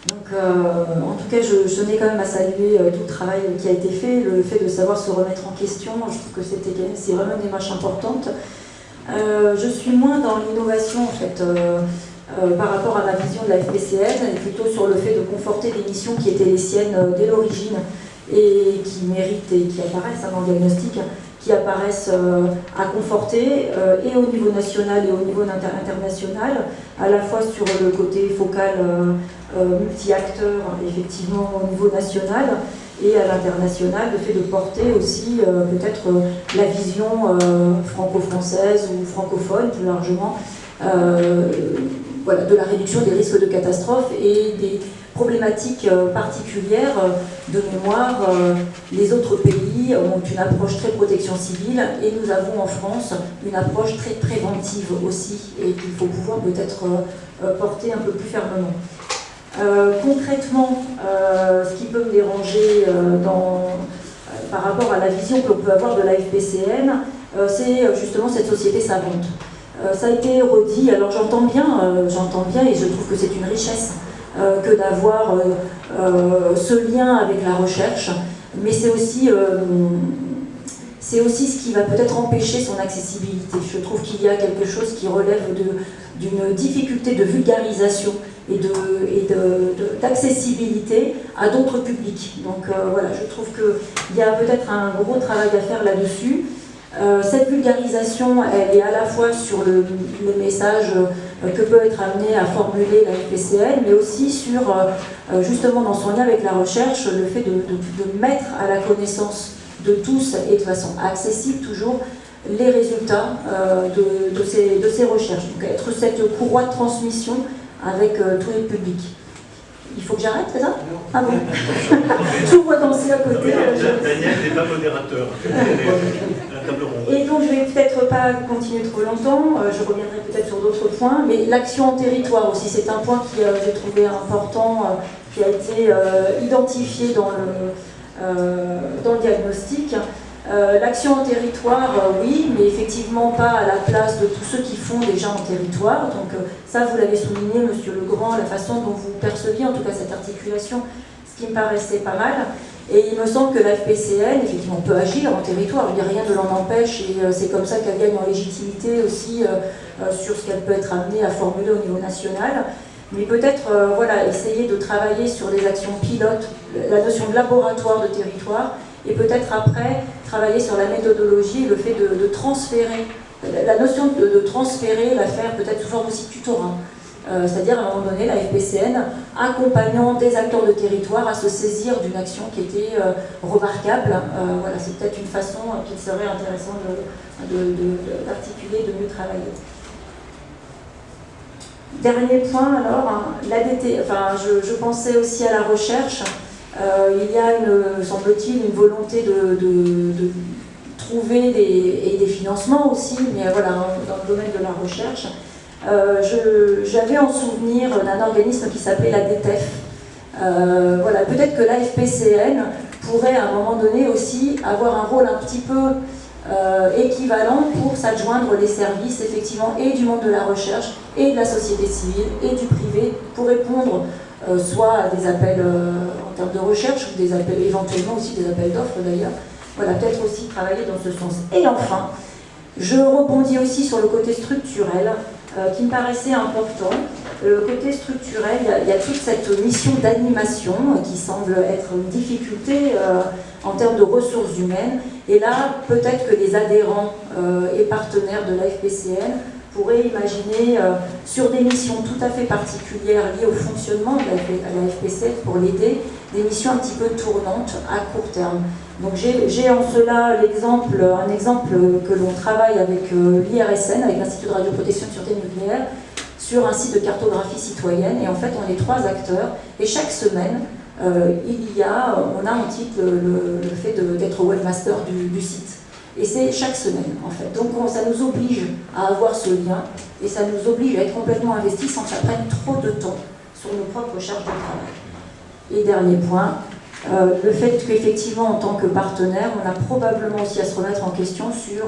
Donc, en tout cas, je tenais quand même à saluer tout le travail qui a été fait, le fait de savoir se remettre en question. Je trouve que c'est vraiment une démarche importante. Je suis moins dans l'innovation, en fait, par rapport à ma vision de la FPCN, et plutôt sur le fait de conforter des missions qui étaient les siennes dès l'origine et qui méritent et qui apparaissent dans le diagnostic, qui apparaissent à conforter, et au niveau national et au niveau international, à la fois sur le côté focal multi-acteurs, effectivement au niveau national, et à l'international, le fait de porter aussi peut-être la vision franco-française ou francophone plus largement, voilà, de la réduction des risques de catastrophes et des problématiques particulières de mémoire. Les autres pays ont une approche très protection civile et nous avons en France une approche très préventive aussi et qu'il faut pouvoir peut-être porter un peu plus fermement. Concrètement, ce qui peut me déranger par rapport à la vision que l'on peut avoir de la FPCN, c'est justement cette société savante. Ça a été redit, alors j'entends bien et je trouve que c'est une richesse que d'avoir ce lien avec la recherche, mais c'est aussi ce qui va peut-être empêcher son accessibilité. Je trouve qu'il y a quelque chose qui relève d'une difficulté de vulgarisation et d'accessibilité à d'autres publics. Donc voilà, je trouve qu'il y a peut-être un gros travail à faire là-dessus. Cette vulgarisation, elle est à la fois sur le message que peut être amené à formuler la FPCN, mais aussi sur, justement dans son lien avec la recherche, le fait de mettre à la connaissance de tous et de façon accessible toujours les résultats de ces recherches. Donc être cette courroie de transmission avec tous les publics. Il faut que j'arrête, c'est ça? Ah bon. Je vous vois danser à côté. Daniel n'est pas modérateur. Et donc je ne vais peut-être pas continuer trop longtemps, je reviendrai peut-être sur d'autres points, mais l'action en territoire aussi, c'est un point que j'ai trouvé important, qui a été identifié dans le diagnostic. L'action en territoire, oui, mais effectivement pas à la place de tous ceux qui font déjà en territoire. Donc ça, vous l'avez souligné, Monsieur Legrand, la façon dont vous perceviez en tout cas cette articulation, ce qui me paraissait pas mal. Et il me semble que la FPCN, effectivement, peut agir en territoire, il n'y a rien de l'en empêche, et c'est comme ça qu'elle gagne en légitimité aussi sur ce qu'elle peut être amenée à formuler au niveau national. Mais peut-être voilà, essayer de travailler sur les actions pilotes, la notion de laboratoire de territoire, et peut-être après travailler sur la méthodologie, le fait de transférer, la notion de transférer, la faire peut-être sous forme aussi de tutorat. C'est-à-dire à un moment donné la FPCN accompagnant des acteurs de territoire à se saisir d'une action qui était remarquable. Voilà, c'est peut-être une façon qu'il serait intéressant d'articuler, de mieux travailler. Dernier point alors, hein, l'ADT, enfin je pensais aussi à la recherche. Il y a, semble-t-il, une volonté de trouver des financements aussi, mais voilà, dans le domaine de la recherche. J'avais en souvenir d'un organisme qui s'appelait la DTEF. Voilà, peut-être que la FPCN pourrait à un moment donné aussi avoir un rôle un petit peu équivalent pour s'adjoindre les services effectivement et du monde de la recherche et de la société civile et du privé pour répondre soit à des appels en termes de recherche ou des appels, éventuellement aussi des appels d'offres d'ailleurs. Voilà, peut-être aussi travailler dans ce sens. Et enfin, je rebondis aussi sur le côté structurel qui me paraissait important. Le côté structurel, il y a toute cette mission d'animation qui semble être une difficulté en termes de ressources humaines. Et là, peut-être que les adhérents et partenaires de la FPCN pourraient imaginer sur des missions tout à fait particulières liées au fonctionnement de la FPCN pour l'aider, des missions un petit peu tournantes à court terme. Donc j'ai en cela un exemple que l'on travaille avec l'IRSN, avec l'Institut de radioprotection et de sûreté nucléaire, sur un site de cartographie citoyenne. Et en fait, on est 3 acteurs. Et chaque semaine, on a en titre le fait d'être webmaster du site. Et c'est chaque semaine, en fait. Donc ça nous oblige à avoir ce lien et ça nous oblige à être complètement investis sans que ça prenne trop de temps sur nos propres charges de travail. Et dernier point, le fait qu'effectivement, en tant que partenaire, on a probablement aussi à se remettre en question sur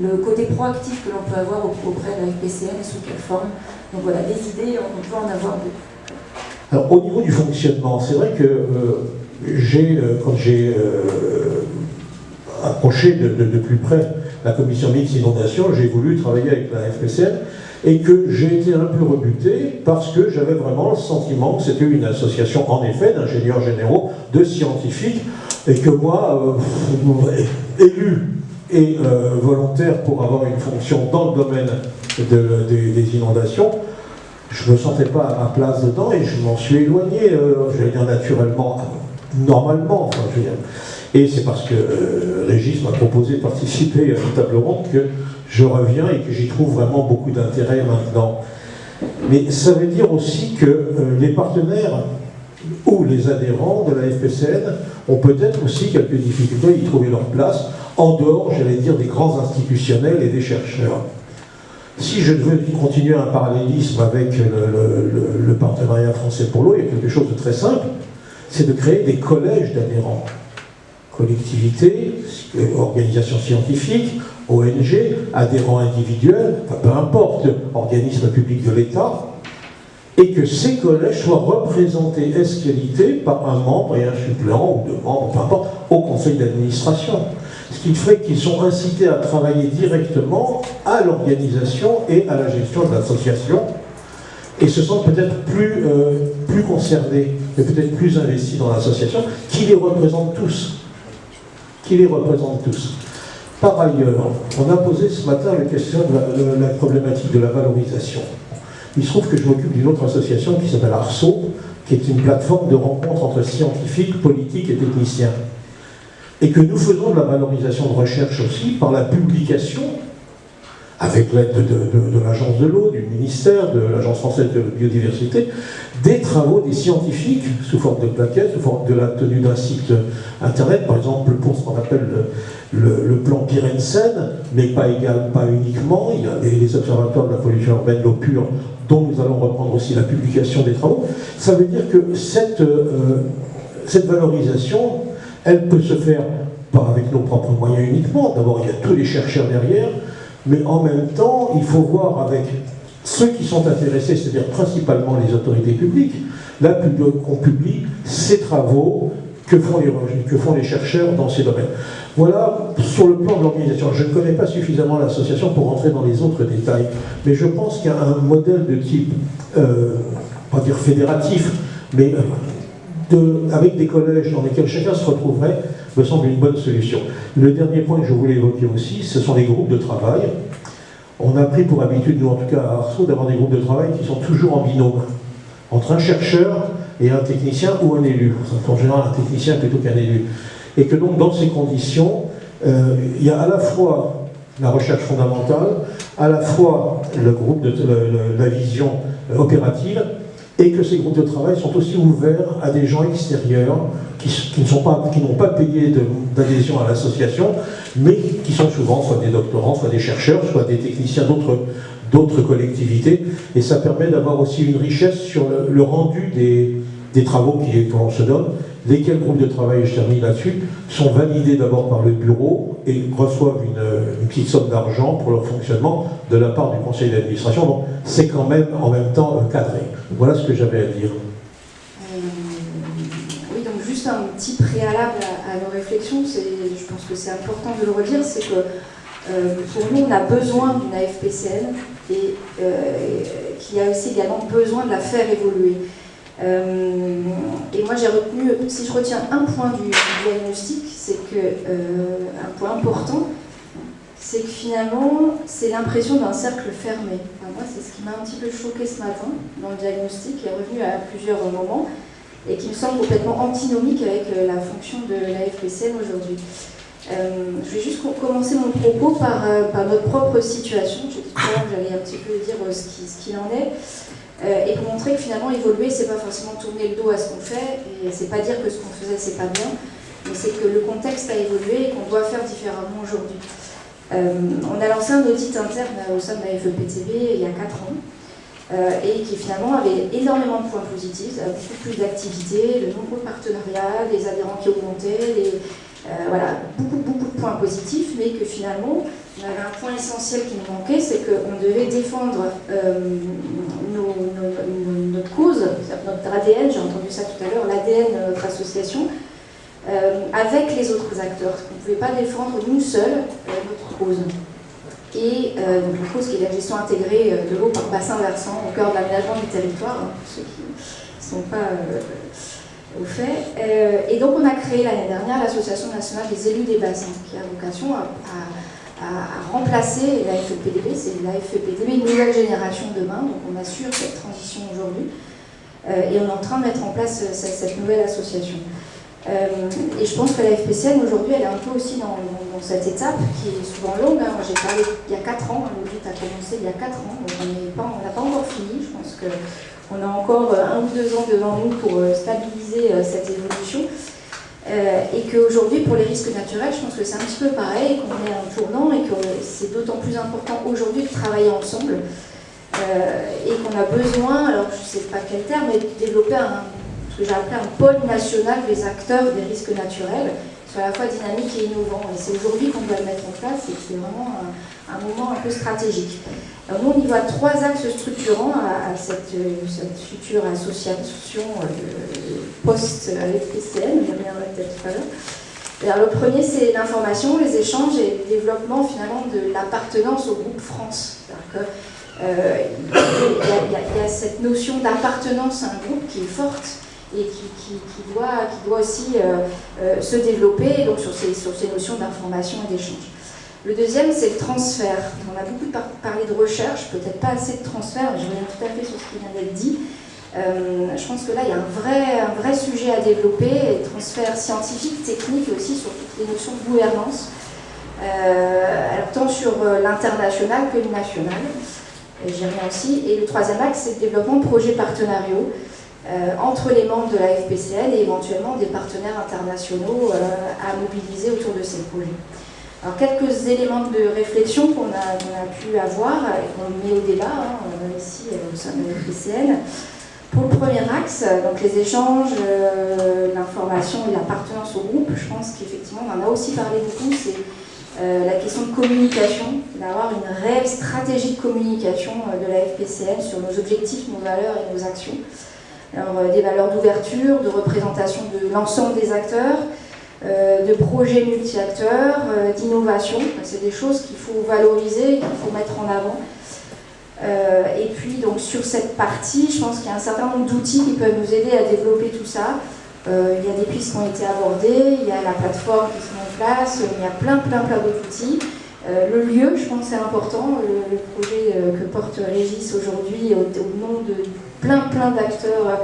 le côté proactif que l'on peut avoir auprès de la FPCN et sous quelle forme. Donc voilà, des idées, on peut en avoir beaucoup. Alors, au niveau du fonctionnement, c'est vrai que quand j'ai approché de plus près la commission mixte inondation, j'ai voulu travailler avec la FPCN et que j'ai été un peu rebuté parce que j'avais vraiment le sentiment que c'était une association, en effet, d'ingénieurs généraux, de scientifiques, et que moi, élu et volontaire pour avoir une fonction dans le domaine des inondations, je ne me sentais pas à ma place dedans et je m'en suis éloigné, je vais dire naturellement, normalement, enfin, je veux dire. Et c'est parce que Régis m'a proposé de participer à une table ronde que je reviens et que j'y trouve vraiment beaucoup d'intérêt maintenant. Mais ça veut dire aussi que les partenaires ou les adhérents de la FPCN ont peut-être aussi quelques difficultés à y trouver leur place, en dehors, j'allais dire, des grands institutionnels et des chercheurs. Si je veux continuer un parallélisme avec le partenariat français pour l'eau, il y a quelque chose de très simple, c'est de créer des collèges d'adhérents. Collectivités, organisations scientifiques, ONG, adhérents individuels, enfin, peu importe, organismes publics de l'État, et que ces collèges soient représentés esqualité par un membre et un suppléant, ou deux membres, peu importe, au conseil d'administration. Ce qui fait qu'ils sont incités à travailler directement à l'organisation et à la gestion de l'association, et se sentent peut-être plus concernés, et peut-être plus investis dans l'association, qui les représentent tous. Par ailleurs, on a posé ce matin la question de la problématique de la valorisation. Il se trouve que je m'occupe d'une autre association qui s'appelle Arceau, qui est une plateforme de rencontre entre scientifiques, politiques et techniciens. Et que nous faisons de la valorisation de recherche aussi par la publication, avec l'aide de l'Agence de l'eau, du ministère, de l'Agence française de la biodiversité, des travaux des scientifiques sous forme de plaquettes, sous forme de la tenue d'un site internet, par exemple pour ce qu'on appelle le plan Pyrensen, mais pas uniquement. Il y a les observatoires de la pollution urbaine, l'eau pure, dont nous allons reprendre aussi la publication des travaux. Ça veut dire que cette valorisation, elle peut se faire pas avec nos propres moyens uniquement. D'abord, il y a tous les chercheurs derrière, mais en même temps, il faut voir avec ceux qui sont intéressés, c'est-à-dire principalement les autorités publiques, là qu'on publie ces travaux que font les chercheurs dans ces domaines. Voilà, sur le plan de l'organisation, je ne connais pas suffisamment l'association pour rentrer dans les autres détails, mais je pense qu'il y a un modèle de type, pas dire fédératif, mais avec des collèges dans lesquels chacun se retrouverait, me semble une bonne solution. Le dernier point que je voulais évoquer aussi, ce sont les groupes de travail. On a pris pour habitude, nous en tout cas à Arceau, d'avoir des groupes de travail qui sont toujours en binôme, entre un chercheur et un technicien ou un élu. En général, un technicien plutôt qu'un élu. Et que donc, dans ces conditions, il y a à la fois la recherche fondamentale, à la fois le groupe la vision opérative, et que ces groupes de travail sont aussi ouverts à des gens extérieurs qui n'ont pas payé d'adhésion à l'association, mais qui sont souvent soit des doctorants, soit des chercheurs, soit des techniciens d'autres collectivités. Et ça permet d'avoir aussi une richesse sur le rendu des travaux qu'on se donne, lesquels groupes de travail, je termine là-dessus, sont validés d'abord par le bureau et reçoivent une petite somme d'argent pour leur fonctionnement de la part du conseil d'administration. Donc c'est quand même en même temps cadré. Voilà ce que j'avais à dire. Oui, donc juste un petit préalable à nos réflexions, je pense que c'est important de le redire, c'est que pour nous, on a besoin d'une AFPCN et qu'il a aussi également besoin de la faire évoluer. Et moi j'ai retenu, si je retiens un point du diagnostic, c'est que un point important, c'est que finalement c'est l'impression d'un cercle fermé. Enfin, moi c'est ce qui m'a un petit peu choqué ce matin dans le diagnostic, qui est revenu à plusieurs moments et qui me semble complètement antinomique avec la fonction de la FPCN aujourd'hui. Je vais juste commencer mon propos par notre propre situation. J'ai dit tout à l'heure que j'allais un petit peu dire ce qu'il en est. Et pour montrer que finalement évoluer, c'est pas forcément tourner le dos à ce qu'on fait, et c'est pas dire que ce qu'on faisait c'est pas bien, mais c'est que le contexte a évolué et qu'on doit faire différemment aujourd'hui. On a lancé un audit interne au sein de la FEPTB il y a 4 ans, et qui finalement avait énormément de points positifs, beaucoup plus d'activités, de nombreux partenariats, des adhérents qui augmentaient, voilà, beaucoup de points positifs, mais que finalement on avait un point essentiel qui nous manquait, c'est qu'on devait défendre notre cause, notre ADN, j'ai entendu ça tout à l'heure, l'ADN de notre association, avec les autres acteurs. On ne pouvait pas défendre nous seuls notre cause. Et donc la cause qui est la gestion intégrée de l'eau par bassin versant au cœur de l'aménagement du territoire, hein, pour ceux qui ne sont pas au fait. Et donc on a créé l'année dernière l'Association nationale des élus des bassins, qui a vocation à remplacer la FEPDB, c'est la FEPDB nouvelle génération demain, donc on assure cette transition aujourd'hui. Et on est en train de mettre en place cette nouvelle association. Et je pense que la FPCN aujourd'hui elle est un peu aussi dans cette étape qui est souvent longue. Hein. Moi j'ai parlé il y a 4 ans, l'audit a commencé il y a 4 ans, donc on n'a pas encore fini. Je pense qu'on a encore 1 ou 2 ans devant nous pour stabiliser cette évolution. Et qu'aujourd'hui pour les risques naturels, je pense que c'est un petit peu pareil, qu'on est en tournant et que c'est d'autant plus important aujourd'hui de travailler ensemble. Et qu'on a besoin, alors je ne sais pas quel terme, mais de développer ce que j'ai appelé un pôle national des acteurs des risques naturels, qui soit à la fois dynamique et innovant. Et c'est aujourd'hui qu'on doit le mettre en place et c'est vraiment un moment un peu stratégique. Alors nous, on y voit 3 axes structurants à cette future association post-FPCN, je reviendrai peut-être tout à l'heure. Alors, le premier, c'est l'information, les échanges et le développement finalement de l'appartenance au groupe France. Il y a cette notion d'appartenance à un groupe qui est forte et qui doit aussi se développer donc sur ces notions d'information et d'échange. Le deuxième, c'est le transfert. On a beaucoup parlé de recherche, peut-être pas assez de transfert, mais je reviens tout à fait sur ce qui vient d'être dit. Je pense que là, il y a un vrai sujet à développer, transfert scientifique, technique et aussi sur toutes les notions de gouvernance, alors tant sur l'international que le national. J'y reviens aussi. Et le troisième axe, c'est le développement de projets partenariaux entre les membres de la FPCN et éventuellement des partenaires internationaux à mobiliser autour de ces projets. Alors, quelques éléments de réflexion qu'on a pu avoir et qu'on met au débat ici au sein de la FPCN. Pour le premier axe, donc les échanges, l'information et l'appartenance au groupe, je pense qu'effectivement, on en a aussi parlé beaucoup, c'est la question de communication, d'avoir une réelle stratégie de communication de la FPCN sur nos objectifs, nos valeurs et nos actions. Alors, des valeurs d'ouverture, de représentation de l'ensemble des acteurs, de projets multi-acteurs, d'innovation. C'est des choses qu'il faut valoriser et qu'il faut mettre en avant. Et puis, donc, sur cette partie, je pense qu'il y a un certain nombre d'outils qui peuvent nous aider à développer tout ça. Il y a des pistes qui ont été abordées, il y a la plateforme qui se met en place, il y a plein d'autres outils. Le lieu, je pense, c'est important. Le projet que porte Régis aujourd'hui au nom de plein d'acteurs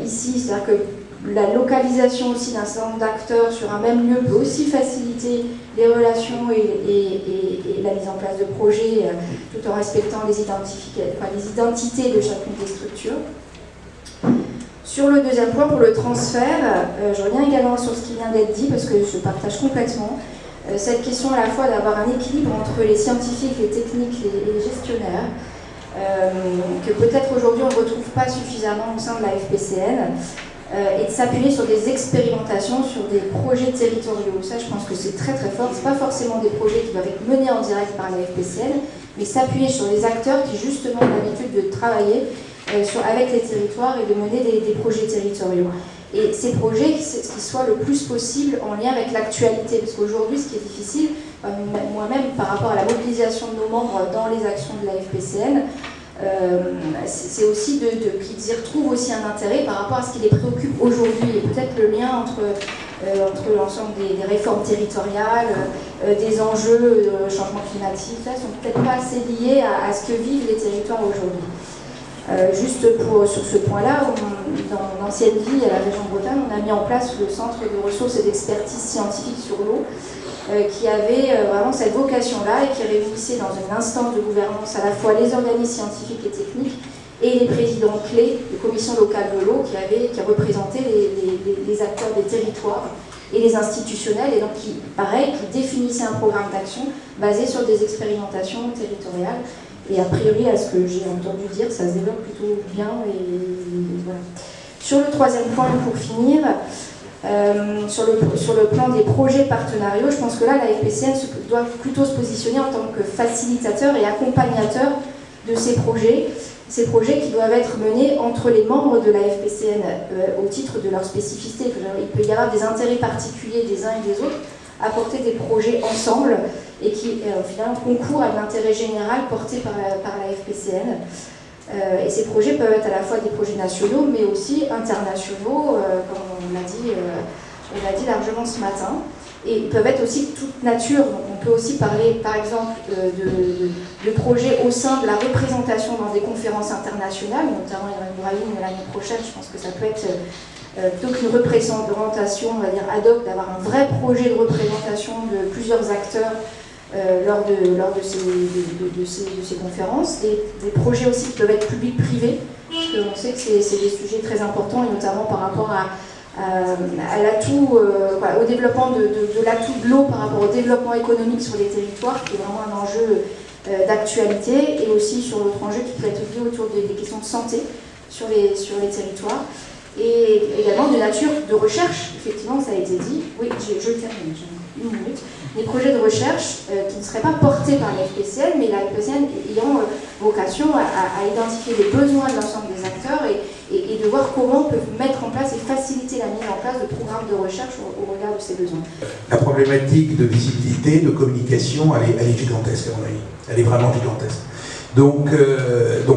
ici, c'est-à-dire que la localisation aussi d'un certain nombre d'acteurs sur un même lieu peut aussi faciliter les relations et la mise en place de projets tout en respectant les identités de chacune des structures. Sur le deuxième point, pour le transfert, je reviens également sur ce qui vient d'être dit parce que je partage complètement cette question à la fois d'avoir un équilibre entre les scientifiques, les techniques et les gestionnaires, que peut-être aujourd'hui on ne retrouve pas suffisamment au sein de la FPCN, et de s'appuyer sur des expérimentations, sur des projets territoriaux. Ça, je pense que c'est très fort. Ce n'est pas forcément des projets qui doivent être menés en direct par la FPCN, mais s'appuyer sur les acteurs qui justement ont l'habitude de travailler avec les territoires et de mener des projets territoriaux. Et ces projets qui soient le plus possible en lien avec l'actualité, parce qu'aujourd'hui, ce qui est difficile, moi-même, par rapport à la mobilisation de nos membres dans les actions de la FPCN, c'est aussi qu'ils y retrouvent aussi un intérêt par rapport à ce qui les préoccupe aujourd'hui. Et peut-être le lien entre l'ensemble des réformes territoriales, des enjeux de changement climatique, là, sont peut-être pas assez liés à ce que vivent les territoires aujourd'hui. Juste sur ce point-là, dans l'ancienne vie à la région Bretagne, on a mis en place le centre de ressources et d'expertise scientifique sur l'eau, qui avait vraiment cette vocation-là et qui réunissait dans une instance de gouvernance à la fois les organismes scientifiques et techniques et les présidents clés des commissions locales de l'eau qui représentaient les acteurs des territoires et les institutionnels, et donc qui définissaient un programme d'action basé sur des expérimentations territoriales. Et a priori, à ce que j'ai entendu dire, ça se développe plutôt bien. Et voilà. Sur le troisième point, pour finir, sur le plan des projets partenariaux, je pense que là, la FPCN doit plutôt se positionner en tant que facilitateur et accompagnateur de ces projets. ces projets qui doivent être menés entre les membres de la FPCN au titre de leur spécificité. Il peut y avoir des intérêts particuliers des uns et des autres à porter des projets ensemble et qui finalement concourent à l'intérêt général porté par la FPCN. Et ces projets peuvent être à la fois des projets nationaux mais aussi internationaux, comme on l'a dit largement ce matin. Et ils peuvent être aussi de toute nature. Donc on peut aussi parler, par exemple, de projets au sein de la représentation dans des conférences internationales, notamment l'année prochaine. Je pense que ça peut être, plutôt qu'une représentation, on va dire, ad hoc, d'avoir un vrai projet de représentation de plusieurs acteurs lors de ces conférences. Des projets aussi qui peuvent être publics-privés, parce qu'on sait que c'est des sujets très importants, et notamment par rapport à l'atout, au développement de l'atout de l'eau par rapport au développement économique sur les territoires, qui est vraiment un enjeu d'actualité, et aussi sur l'autre enjeu qui peut être lié autour des questions de santé sur les territoires, et également de nature de recherche. Effectivement, ça a été dit. Oui, je termine, j'ai une minute. Des projets de recherche qui ne seraient pas portés par la FPCN, mais la FPCN ayant vocation à identifier les besoins de l'ensemble des acteurs et de voir comment on peut mettre en place et faciliter la mise en place de programmes de recherche au regard de ces besoins. La problématique de visibilité, de communication, elle est gigantesque à mon avis. Elle est vraiment gigantesque. Donc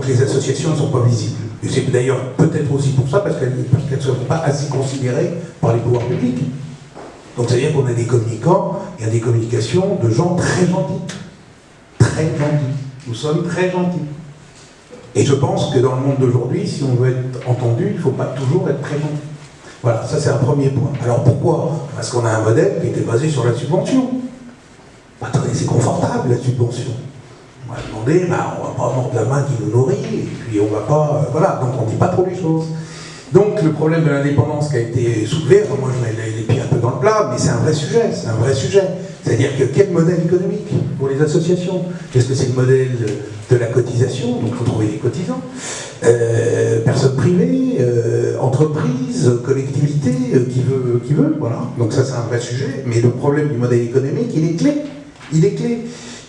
les associations ne sont pas visibles. Et c'est d'ailleurs peut-être aussi pour ça, parce qu'elles ne sont pas assez considérées par les pouvoirs publics. Donc c'est-à-dire qu'on a des communicants, il y a des communications de gens très gentils. Très gentils. Nous sommes très gentils. Et je pense que dans le monde d'aujourd'hui, si on veut être entendu, il ne faut pas toujours être très gentil. Voilà, ça c'est un premier point. Alors pourquoi? Parce qu'on a un modèle qui était basé sur la subvention. Attendez, c'est confortable la subvention. On va demander, on ne va pas mordre la main qui nous nourrit, et puis on ne va pas... voilà, donc on ne dit pas trop les choses. Donc le problème de l'indépendance qui a été soulevé, moi je mets les pieds un peu dans le plat, mais c'est un vrai sujet, C'est-à-dire que quel modèle économique pour les associations? Est-ce que c'est le modèle de la cotisation? Donc il faut trouver des cotisants. Personnes privées, entreprises, collectivités, qui veut, voilà. Donc ça c'est un vrai sujet, mais le problème du modèle économique, il est clé.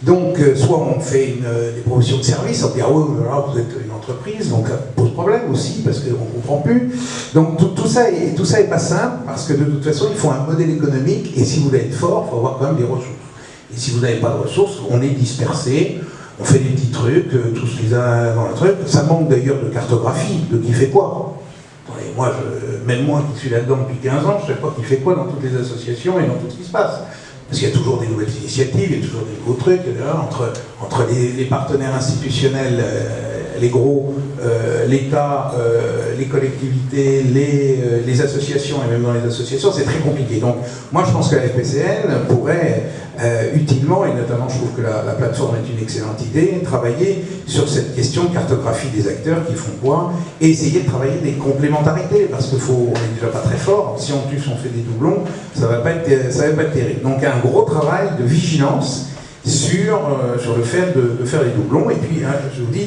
Donc, soit on fait des propositions de services, on dit ah oui, alors vous êtes une entreprise, donc ça pose problème aussi parce qu'on ne comprend plus. Donc tout ça est pas simple parce que de toute façon il faut un modèle économique et si vous voulez être fort, il faut avoir quand même des ressources. Et si vous n'avez pas de ressources, on est dispersé, on fait des petits trucs, tous les uns dans le truc. Ça manque d'ailleurs de cartographie, de qui fait quoi. Et moi, même moi qui suis là-dedans depuis 15 ans, je ne sais pas qui fait quoi dans toutes les associations et dans tout ce qui se passe. Parce qu'il y a toujours des nouvelles initiatives, il y a toujours des nouveaux trucs, entre les partenaires institutionnels, les gros, l'État, les collectivités, les associations, et même dans les associations, c'est très compliqué. Donc moi je pense que la FPCN pourrait utilement, et notamment je trouve que la plateforme est une excellente idée, travailler sur cette question de cartographie des acteurs qui font quoi, et essayer de travailler des complémentarités, parce qu'on n'est déjà pas très fort, si en plus on fait des doublons, ça va pas être terrible. Donc un gros travail de vigilance sur le fait de faire les doublons, et puis je vous dis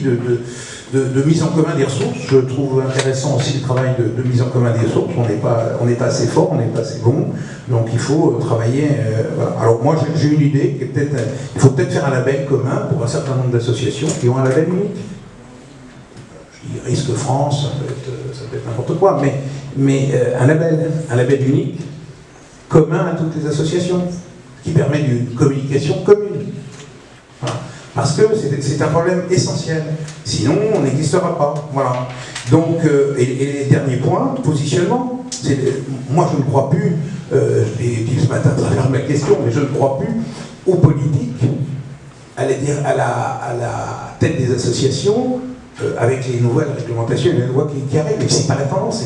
de mise en commun des ressources. Je trouve intéressant aussi le travail de mise en commun des ressources. On n'est pas assez fort, on n'est pas assez bon, donc il faut travailler. Voilà. Alors moi j'ai une idée, il faut peut-être faire un label commun pour un certain nombre d'associations qui ont un label unique. Je dis Risque France, ça peut être n'importe quoi, mais un label unique commun à toutes les associations, qui permet une communication commune. Voilà. Parce que c'est un problème essentiel. Sinon, on n'existera pas. Voilà. Donc, et les derniers points, positionnement. Moi, je ne crois plus, je l'ai dit ce matin à travers ma question, mais je ne crois plus aux politiques, à la tête des associations, avec les nouvelles réglementations et les lois qui arrivent. Mais c'est pas la tendance,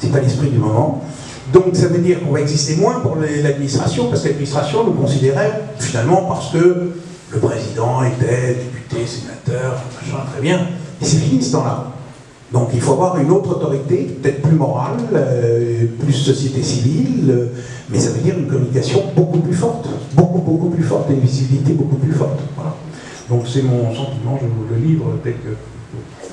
c'est pas l'esprit du moment. Donc ça veut dire qu'on va exister moins pour l'administration, parce que l'administration nous considérait finalement parce que le président était député, sénateur, machin, très bien. Et c'est fini ce temps-là. Donc il faut avoir une autre autorité, peut-être plus morale, plus société civile, mais ça veut dire une communication beaucoup plus forte, beaucoup plus forte, et une visibilité beaucoup plus forte. Voilà. Donc c'est mon sentiment, je vous le livre tel que...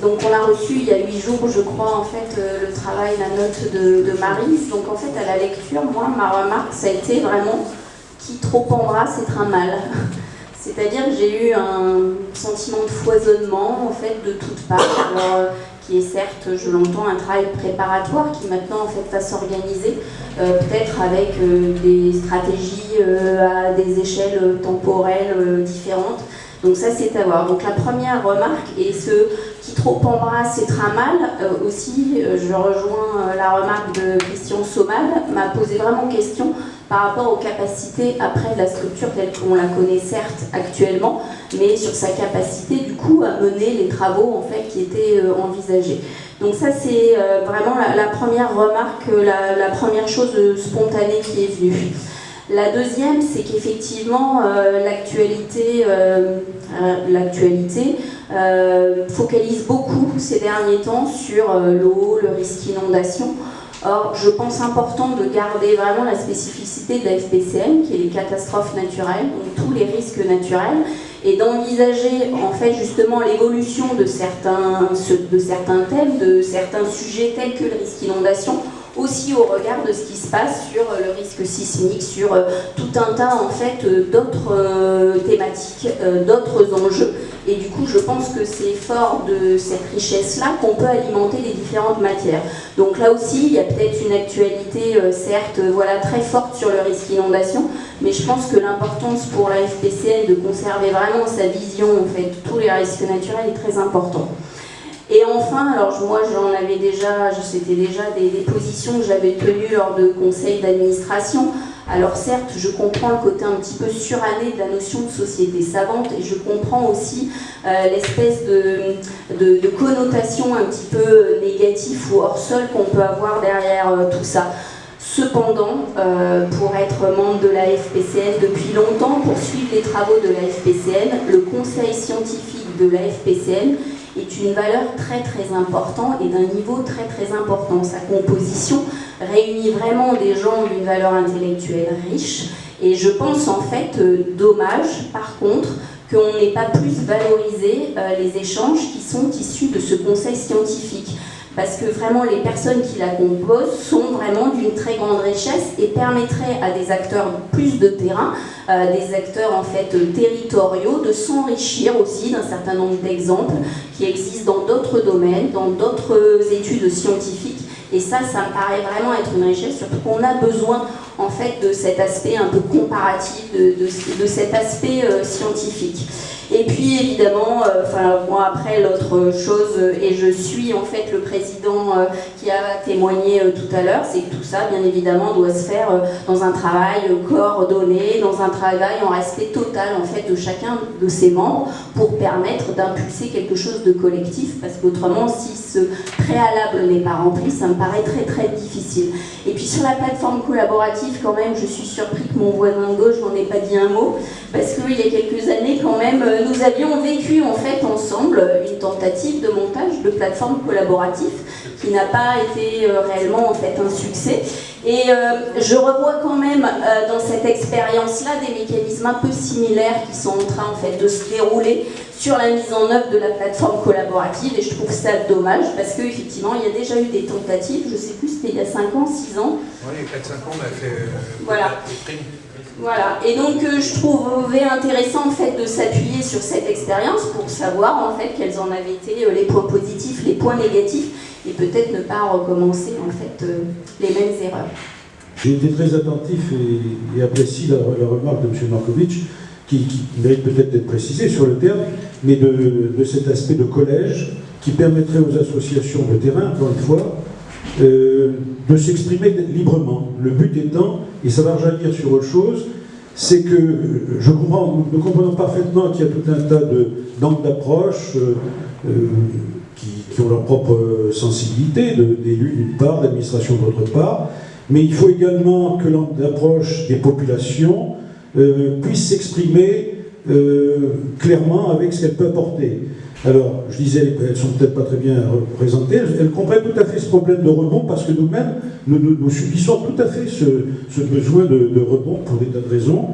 Donc on a reçu il y a 8 jours, je crois, en fait, le travail, la note de Maryse. Donc en fait, à la lecture, moi, ma remarque, ça a été vraiment qui trop embrasse être un mal. C'est-à-dire que j'ai eu un sentiment de foisonnement en fait de toutes parts, alors, qui est certes, je l'entends, un travail préparatoire qui maintenant en fait va s'organiser, peut-être avec des stratégies à des échelles temporelles différentes. Donc ça c'est à voir. Donc la première remarque, et ce qui trop embrasse et très mal, aussi je rejoins la remarque de Christian Somal, m'a posé vraiment question par rapport aux capacités après de la structure telle qu'on la connaît certes actuellement, mais sur sa capacité du coup à mener les travaux en fait qui étaient envisagés. Donc ça c'est vraiment la première remarque, la première chose spontanée qui est venue. La deuxième, c'est qu'effectivement l'actualité focalise beaucoup ces derniers temps sur l'eau, le risque inondation. Or, je pense important de garder vraiment la spécificité de la FPCN, qui est les catastrophes naturelles, donc tous les risques naturels, et d'envisager en fait justement l'évolution de certains thèmes, de certains sujets tels que le risque inondation, aussi au regard de ce qui se passe sur le risque sismique, sur tout un tas en fait d'autres thématiques, d'autres enjeux. Et du coup, je pense que c'est fort de cette richesse-là qu'on peut alimenter les différentes matières. Donc là aussi, il y a peut-être une actualité, certes, voilà, très forte sur le risque inondation, mais je pense que l'importance pour la FPCN de conserver vraiment sa vision, en fait, de tous les risques naturels est très important. Et enfin, alors moi j'en avais déjà, c'était déjà des positions que j'avais tenues lors de conseils d'administration. Alors certes, je comprends le côté un petit peu suranné de la notion de société savante et je comprends aussi l'espèce de connotation un petit peu négative ou hors sol qu'on peut avoir derrière tout ça. Cependant, pour être membre de la FPCN depuis longtemps, pour suivre les travaux de la FPCN, le conseil scientifique de la FPCN est une valeur très très importante et d'un niveau très très important. Sa composition réunit vraiment des gens d'une valeur intellectuelle riche et je pense en fait dommage par contre qu'on n'ait pas plus valorisé les échanges qui sont issus de ce conseil scientifique. Parce que vraiment les personnes qui la composent sont vraiment d'une très grande richesse et permettraient à des acteurs plus de terrain, des acteurs en fait territoriaux, de s'enrichir aussi d'un certain nombre d'exemples qui existent dans d'autres domaines, dans d'autres études scientifiques. Et ça me paraît vraiment être une richesse, surtout qu'on a besoin en fait de cet aspect un peu comparatif, de cet aspect scientifique. Et puis évidemment, moi après l'autre chose, et je suis en fait le président qui a témoigné tout à l'heure, c'est que tout ça bien évidemment doit se faire dans un travail coordonné, dans un travail en respect total en fait de chacun de ses membres pour permettre d'impulser quelque chose de collectif, parce qu'autrement si ce préalable n'est pas rempli, ça me paraît très très difficile. Et puis sur la plateforme collaborative quand même, je suis surpris que mon voisin de gauche n'en ait pas dit un mot, parce qu'il y a quelques années quand même, nous avions vécu en fait ensemble une tentative de montage de plateforme collaborative qui n'a pas été réellement en fait un succès. Et je revois quand même dans cette expérience-là des mécanismes un peu similaires qui sont en train en fait de se dérouler sur la mise en œuvre de la plateforme collaborative et je trouve ça dommage parce qu'effectivement il y a déjà eu des tentatives, je sais plus c'était il y a 5 ans, 6 ans. Oui, il y a 4-5 ans on a fait voilà. Voilà, et donc je trouvais intéressant en fait de s'appuyer sur cette expérience pour savoir en fait quels en avaient été les points positifs, les points négatifs, et peut-être ne pas recommencer en fait les mêmes erreurs. J'ai été très attentif et apprécie la remarque de M. Markovitch, qui mérite peut-être d'être précisée sur le terme, mais de cet aspect de collège qui permettrait aux associations de terrain, encore une fois, de s'exprimer librement. Le but étant, et ça va rejaillir sur autre chose, c'est que nous comprenons parfaitement qu'il y a tout un tas d'angles d'approche qui ont leur propre sensibilité, d'élus d'une part, d'administration d'autre part, mais il faut également que l'angle d'approche des populations puisse s'exprimer clairement avec ce qu'elle peut apporter. Alors, je disais, elles ne sont peut-être pas très bien représentées, elles comprennent tout à fait ce problème de rebond parce que nous-mêmes, nous subissons tout à fait ce besoin de rebond pour des tas de raisons.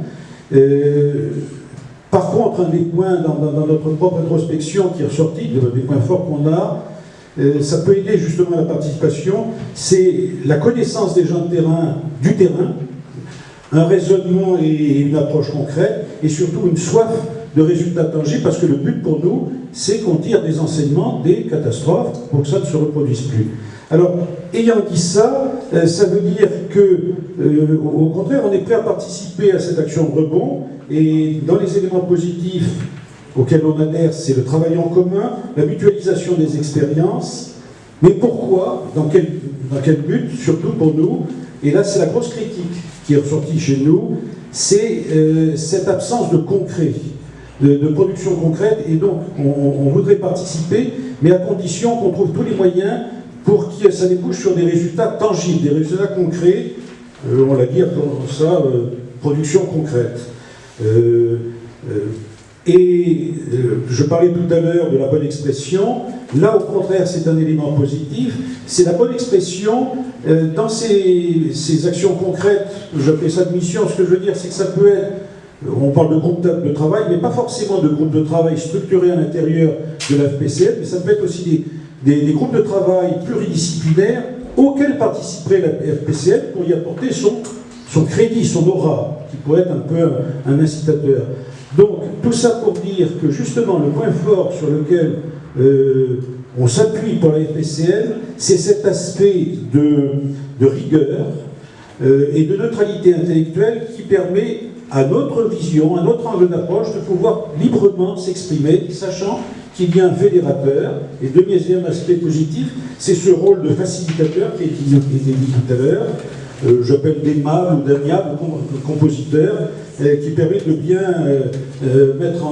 Par contre, un des points dans notre propre introspection qui est ressorti, des points forts qu'on a, ça peut aider justement à la participation, c'est la connaissance des gens de terrain, du terrain, un raisonnement et une approche concrète, et surtout une soif de résultats tangibles, parce que le but pour nous, c'est qu'on tire des enseignements des catastrophes pour que ça ne se reproduise plus. Alors, ayant dit ça, ça veut dire que, au contraire, on est prêt à participer à cette action de rebond, et dans les éléments positifs auxquels on adhère, c'est le travail en commun, la mutualisation des expériences. Mais pourquoi? Dans quel but? Surtout pour nous, et là c'est la grosse critique qui est ressortie chez nous, c'est cette absence de concret, de production concrète, et donc on voudrait participer, mais à condition qu'on trouve tous les moyens pour que ça débouche sur des résultats tangibles, des résultats concrets, on l'a dit, appelons ça production concrète. Je parlais tout à l'heure de la bonne expression. Là, au contraire, c'est un élément positif. C'est la bonne expression dans ces actions concrètes. J'appelle ça de mission. Ce que je veux dire, c'est que ça peut être, on parle de groupe de travail, mais pas forcément de groupe de travail structuré à l'intérieur de la FPCM, mais ça peut être aussi des groupes de travail pluridisciplinaires auxquels participerait la FPCM pour y apporter son crédit, son aura, qui pourrait être un peu un incitateur. Donc, tout ça pour dire que justement, le point fort sur lequel on s'appuie pour la FPCM, c'est cet aspect de rigueur et de neutralité intellectuelle qui permet à notre vision, à notre angle d'approche, de pouvoir librement s'exprimer, sachant qu'il y a un fédérateur. Et deuxième aspect positif, c'est ce rôle de facilitateur qui est dit tout à l'heure. J'appelle d'aimable ou d'amiable compositeur, qui permet de bien mettre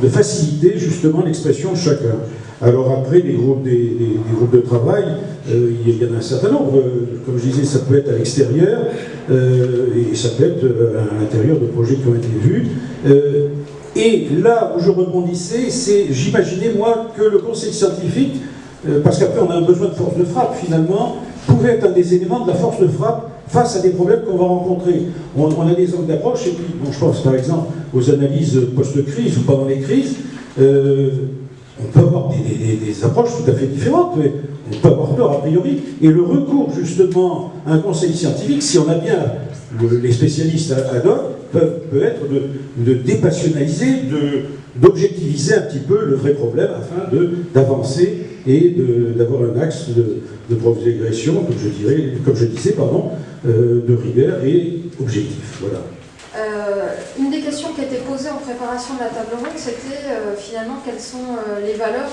de faciliter justement l'expression de chacun. Alors après, des groupes de travail, il y en a un certain nombre. Comme je disais, ça peut être à l'extérieur, et ça peut être à l'intérieur de projets qui ont été vus. Et là où je rebondissais, c'est, j'imaginais moi, que le conseil scientifique, parce qu'après on a un besoin de force de frappe finalement, pouvait être un des éléments de la force de frappe face à des problèmes qu'on va rencontrer. On a des angles d'approche, et puis, bon, je pense par exemple aux analyses post-crise ou pendant les crises, on peut avoir des approches tout à fait différentes, mais on peut avoir peur a priori. Et le recours justement à un conseil scientifique, si on a bien les spécialistes ad hoc, peut être de dépassionnaliser, d'objectiviser un petit peu le vrai problème afin d'avancer et d'avoir un axe de progression, comme je disais, de rigueur et objectif. Voilà. Une des questions qui a été posée en préparation de la table ronde, c'était finalement quelles sont les valeurs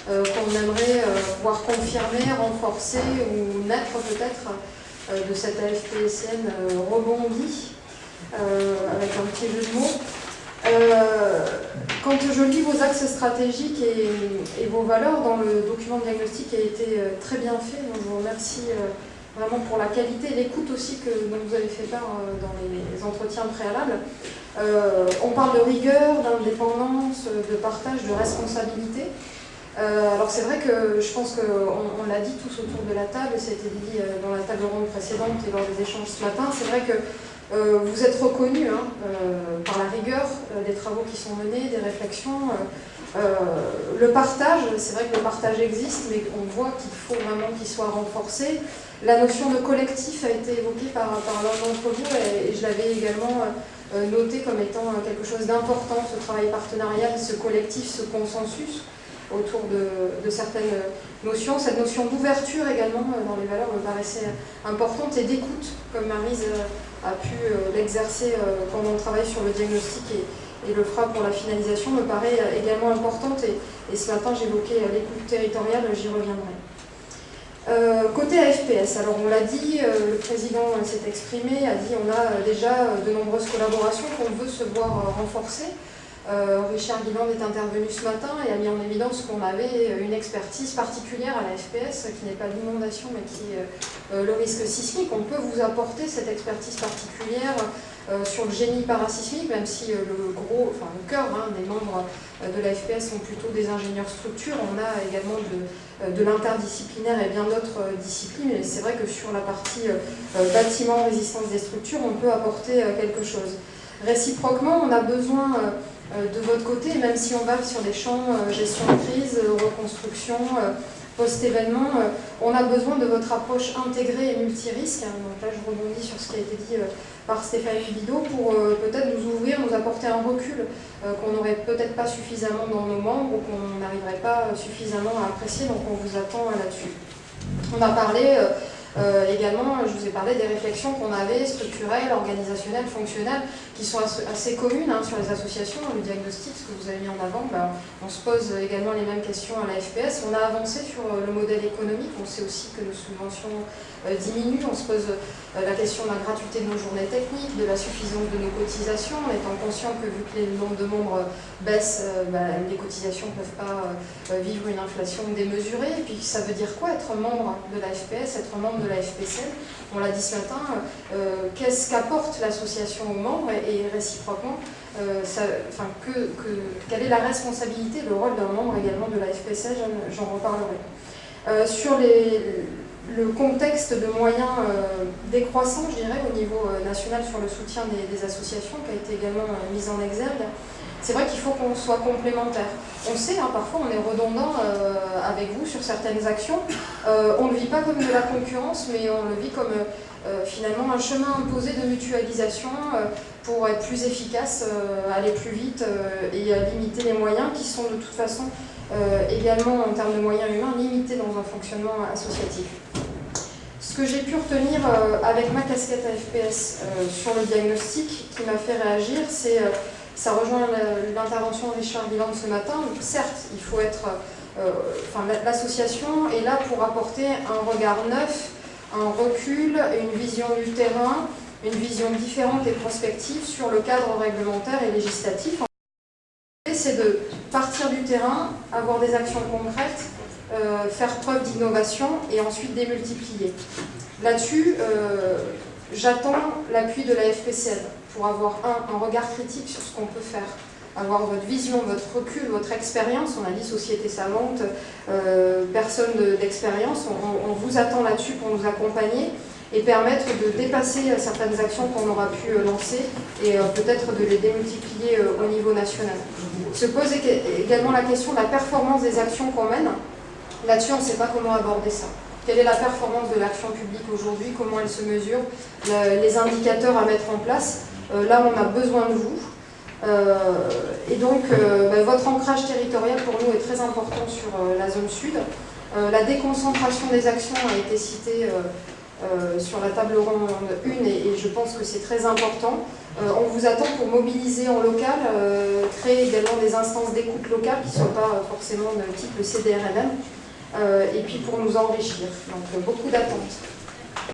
qu'on aimerait voir confirmer, renforcer ou naître peut-être de cette AFPSN rebondie, avec un petit jeu de mots. Quand je lis vos axes stratégiques et vos valeurs dans le document de diagnostic qui a été très bien fait, donc je vous remercie vraiment pour la qualité et l'écoute aussi dont vous avez fait part dans les entretiens préalables. On parle de rigueur, d'indépendance, de partage, de responsabilité. Alors c'est vrai que je pense qu'on l'a dit tous autour de la table, ça a été dit dans la table ronde précédente et lors des échanges ce matin, c'est vrai que vous êtes reconnus par la rigueur des travaux qui sont menés, des réflexions. Le partage, c'est vrai que le partage existe, mais on voit qu'il faut vraiment qu'il soit renforcé. La notion de collectif a été évoquée par l'un d'entre vous et je l'avais également noté comme étant quelque chose d'important, ce travail partenarial, ce collectif, ce consensus autour de certaines notions. Cette notion d'ouverture également dans les valeurs me paraissait importante et d'écoute, comme Maryse a pu l'exercer pendant le travail sur le diagnostic et le fera pour la finalisation, me paraît également importante. Et ce matin, j'évoquais l'écoute territoriale, j'y reviendrai. Côté AFPS, alors on l'a dit, le président s'est exprimé, a dit on a déjà de nombreuses collaborations qu'on veut se voir renforcer. Richard Guiland est intervenu ce matin et a mis en évidence qu'on avait une expertise particulière à la FPS, qui n'est pas l'inondation mais qui est le risque sismique. On peut vous apporter cette expertise particulière sur le génie parasismique, même si le cœur des membres de la FPS sont plutôt des ingénieurs structures. On a également de l'interdisciplinaire et bien d'autres disciplines, et c'est vrai que sur la partie bâtiment, résistance des structures, on peut apporter quelque chose. Réciproquement, on a besoin de votre côté, même si on va sur des champs gestion de crise, reconstruction, post-événement, on a besoin de votre approche intégrée et multirisque. Donc là, je rebondis sur ce qui a été dit par Stéphanie Bidot pour peut-être nous ouvrir, nous apporter un recul qu'on n'aurait peut-être pas suffisamment dans nos membres ou qu'on n'arriverait pas suffisamment à apprécier. Donc on vous attend là-dessus. On a parlé également, je vous ai parlé des réflexions qu'on avait structurelles, organisationnelles, fonctionnelles, qui sont assez communes sur les associations. Le diagnostic, ce que vous avez mis en avant, on se pose également les mêmes questions à la FPS. On a avancé sur le modèle économique, on sait aussi que nos subventions diminuent, on se pose la question de la gratuité de nos journées techniques, de la suffisance de nos cotisations, en étant conscient que vu que le nombre de membres baisse, les cotisations ne peuvent pas vivre une inflation démesurée. Et puis ça veut dire quoi être membre de la FPS, être membre de la FPCM? On l'a dit ce matin, qu'est-ce qu'apporte l'association aux membres et réciproquement, quelle est la responsabilité, le rôle d'un membre également de la FPCM, j'en reparlerai. Sur le contexte de moyens décroissants, je dirais, au niveau national sur le soutien des associations, qui a été également mis en exergue, c'est vrai qu'il faut qu'on soit complémentaires. On sait, parfois on est redondant avec vous sur certaines actions. On ne le vit pas comme de la concurrence, mais on le vit comme finalement un chemin imposé de mutualisation pour être plus efficace, aller plus vite et limiter les moyens qui sont de toute façon également en termes de moyens humains limités dans un fonctionnement associatif. Ce que j'ai pu retenir avec ma casquette à FPS sur le diagnostic qui m'a fait réagir, c'est ça rejoint l'intervention de Richard Wieland ce matin. Donc, certes, il faut être. L'association est là pour apporter un regard neuf, un recul, une vision du terrain, une vision différente et prospective sur le cadre réglementaire et législatif. C'est de partir du terrain, avoir des actions concrètes, faire preuve d'innovation et ensuite démultiplier. Là-dessus, j'attends l'appui de la FPCM pour avoir un regard critique sur ce qu'on peut faire, avoir votre vision, votre recul, votre expérience. On a dit société savante, personne d'expérience. On vous attend là-dessus pour nous accompagner et permettre de dépasser certaines actions qu'on aura pu lancer et peut-être de les démultiplier au niveau national. Se pose également la question de la performance des actions qu'on mène. Là-dessus, on ne sait pas comment aborder ça. Quelle est la performance de l'action publique aujourd'hui? Comment elle se mesure? Les indicateurs à mettre en place? Là, on a besoin de vous. Et donc, votre ancrage territorial pour nous est très important sur la zone sud. La déconcentration des actions a été citée sur la table ronde 1 et je pense que c'est très important. On vous attend pour mobiliser en local, créer également des instances d'écoute locales qui ne soient pas forcément de type CDRLM, et puis pour nous enrichir. Donc beaucoup d'attentes.